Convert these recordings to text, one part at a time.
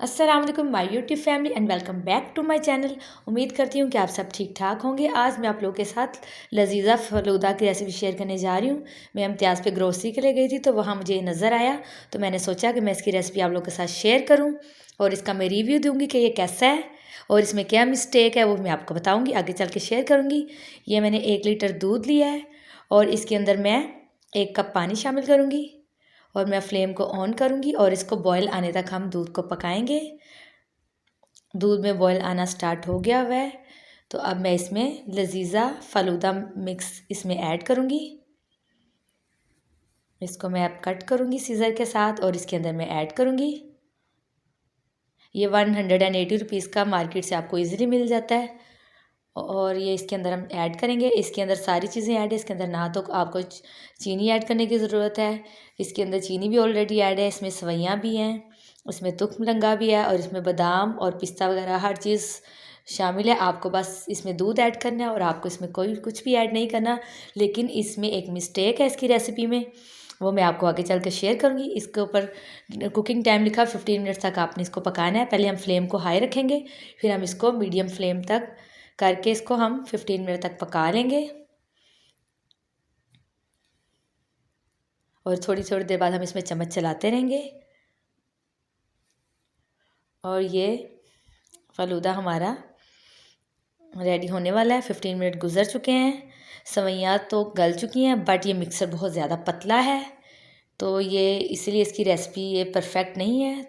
अस्सलाम वालेकुम my YouTube family and welcome back to my channel. उम्मीद करती हूँ कि आप सब ठीक ठाक होंगे। आज मैं आप लोगों के साथ लजीज़ा फ़लूदा की रेसिपी शेयर करने जा रही हूँ। मैं इम्तियाज़ पे ग्रोसरी के लिए गई थी तो वहाँ मुझे ये नज़र आया, तो मैंने सोचा कि मैं इसकी रेसिपी आप लोगों के साथ शेयर करूँ और इसका मैं रिव्यू दूँगी कि ये कैसा है और इसमें क्या मिस्टेक है वो मैं आपको बताऊँगी, आगे चल के शेयर करूँगी। ये मैंने 1 लीटर दूध लिया है और इसके अंदर मैं 1 कप पानी शामिल करूँगी और मैं फ्लेम को ऑन करूँगी और इसको बॉयल आने तक हम दूध को पकाएंगे। दूध में बॉयल आना स्टार्ट हो गया हुआ है, तो अब मैं इसमें लजीज़ा फ़लूदा मिक्स इसमें ऐड करूँगी। इसको मैं अब कट करूँगी सीज़र के साथ और इसके अंदर मैं ऐड करूँगी। ये 180 रुपीज़ का मार्केट से आपको ईज़िली मिल जाता है और ये इसके अंदर हम ऐड करेंगे। इसके अंदर सारी चीज़ें ऐड है, इसके अंदर ना तो आपको चीनी ऐड करने की ज़रूरत है, इसके अंदर चीनी भी ऑलरेडी ऐड है, इसमें सवैयाँ भी हैं, इसमें तुखमलंगा भी है और इसमें बादाम और पिस्ता वगैरह हर चीज़ शामिल है। आपको बस इसमें दूध ऐड करना है और आपको इसमें कोई कुछ भी ऐड नहीं करना। लेकिन इसमें एक मिस्टेक है इसकी रेसिपी में, वो मैं आपको आगे चल के शेयर करूँगी। इसके ऊपर कुकिंग टाइम लिखा 15 मिनट तक आपने इसको पकाना है। पहले हम फ्लेम को हाई रखेंगे, फिर हम इसको मीडियम फ्लेम तक करके इसको हम 15 मिनट तक पका लेंगे और थोड़ी थोड़ी देर बाद हम इसमें चम्मच चलाते रहेंगे। और ये फ़लूदा हमारा रेडी होने वाला है। 15 मिनट गुजर चुके हैं, सवैयाँ तो गल चुकी हैं, बट ये मिक्सर बहुत ज़्यादा पतला है तो ये इसलिए इसकी रेसिपी ये परफेक्ट नहीं है।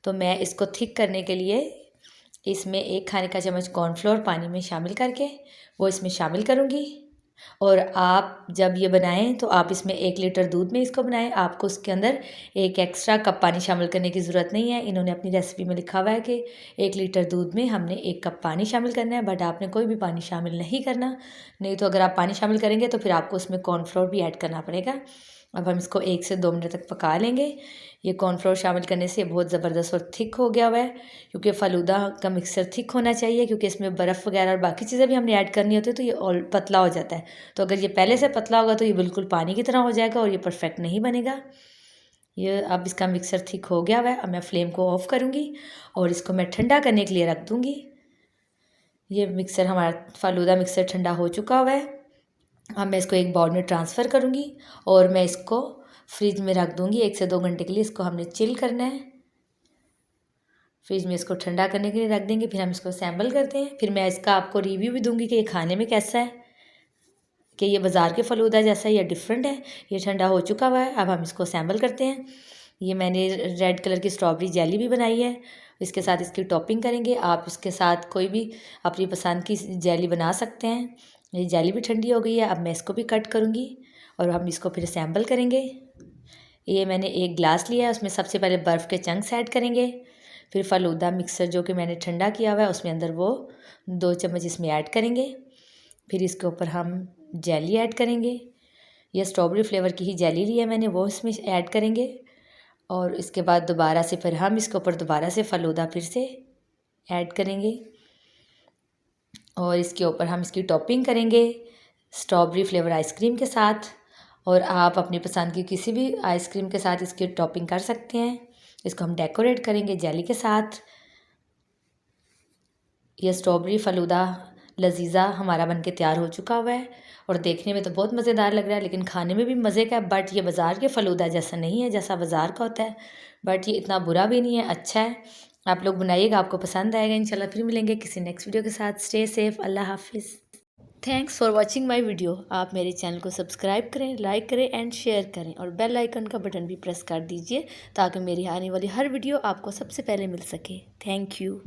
तो मैं इसको थिक करने के लिए इसमें 1 खाने का चम्मच कॉर्नफ्लोर पानी में शामिल करके वो इसमें शामिल करूँगी। और आप जब ये बनाएं तो आप इसमें 1 लीटर दूध में इसको बनाएं, आपको उसके अंदर 1 एक्स्ट्रा कप पानी शामिल करने की ज़रूरत नहीं है। इन्होंने अपनी रेसिपी में लिखा हुआ है कि 1 लीटर दूध में हमने 1 कप पानी शामिल करना है, बट आपने कोई भी पानी शामिल नहीं करना। नहीं तो अगर आप पानी शामिल करेंगे तो फिर आपको उसमें कॉर्नफ्लोर भी ऐड करना पड़ेगा। अब हम इसको 1 से 2 मिनट तक पका लेंगे। ये कॉर्नफ्लोर शामिल करने से बहुत ज़बरदस्त और थिक हो गया हुआ है, क्योंकि फ़लूदा का मिक्सर थिक होना चाहिए, क्योंकि इसमें बर्फ़ वगैरह और बाकी चीज़ें भी हमने ऐड करनी होती है तो ये और पतला हो जाता है। तो अगर ये पहले से पतला होगा तो ये बिल्कुल पानी की तरह हो जाएगा और ये परफेक्ट नहीं बनेगा। ये अब इसका मिक्सर थिक हो गया हुआ है। अब मैं फ्लेम को ऑफ़ करूँगी और इसको मैं ठंडा करने के लिए रख दूँगी। ये मिक्सर हमारा फ़लूदा मिक्सर ठंडा हो चुका हुआ है। अब मैं इसको एक बाउल में ट्रांसफ़र करूँगी और मैं इसको फ्रिज में रख दूँगी 1 से 2 घंटे के लिए। इसको हमने चिल करना है, फ्रिज में इसको ठंडा करने के लिए रख देंगे, फिर हम इसको असेंबल करते हैं। फिर मैं इसका आपको रिव्यू भी दूँगी कि ये खाने में कैसा है, कि ये बाज़ार के फ़लूदा जैसा है या डिफरेंट है। ये ठंडा हो चुका हुआ है, अब हम इसको असेंबल करते हैं। ये मैंने रेड कलर की स्ट्रॉबेरी जेली भी बनाई है, इसके साथ इसकी टॉपिंग करेंगे। आप इसके साथ कोई भी अपनी पसंद की जेली बना सकते हैं। ये जेली भी ठंडी हो गई है, अब मैं इसको भी कट करूँगी और हम इसको फिर असेंबल करेंगे। ये मैंने 1 ग्लास लिया है, उसमें सबसे पहले बर्फ़ के चंक्स ऐड करेंगे, फिर फ़लूदा मिक्सर जो कि मैंने ठंडा किया हुआ है उसमें अंदर वो 2 चम्मच इसमें ऐड करेंगे। फिर इसके ऊपर हम जेली ऐड करेंगे। ये स्ट्रॉबेरी फ्लेवर की ही जेली ली है मैंने, वो इसमें ऐड करेंगे और इसके बाद दोबारा से फिर हम इसके ऊपर दोबारा से फ़लूदा फिर से ऐड करेंगे और इसके ऊपर हम इसकी टॉपिंग करेंगे स्ट्रॉबेरी फ्लेवर आइसक्रीम के साथ। और आप अपनी पसंद की किसी भी आइसक्रीम के साथ इसकी टॉपिंग कर सकते हैं। इसको हम डेकोरेट करेंगे जेली के साथ। यह स्ट्रॉबेरी फ़लूदा लजीज़ा हमारा बनके तैयार हो चुका हुआ है और देखने में तो बहुत मज़ेदार लग रहा है, लेकिन खाने में भी मज़े का है। बट ये बाज़ार के फ़लूदा जैसा नहीं है जैसा बाज़ार का होता है, बट ये इतना बुरा भी नहीं है, अच्छा है। आप लोग बनाइएगा, आपको पसंद आएगा इंशाल्लाह। फिर मिलेंगे किसी नेक्स्ट वीडियो के साथ। स्टे सेफ़, अल्लाह हाफिज़। Thanks for watching my video. आप मेरे चैनल को सब्सक्राइब करें, लाइक करें एंड शेयर करें और बेल आइकन का बटन भी प्रेस कर दीजिए ताकि मेरी आने वाली हर वीडियो आपको सबसे पहले मिल सके। Thank you.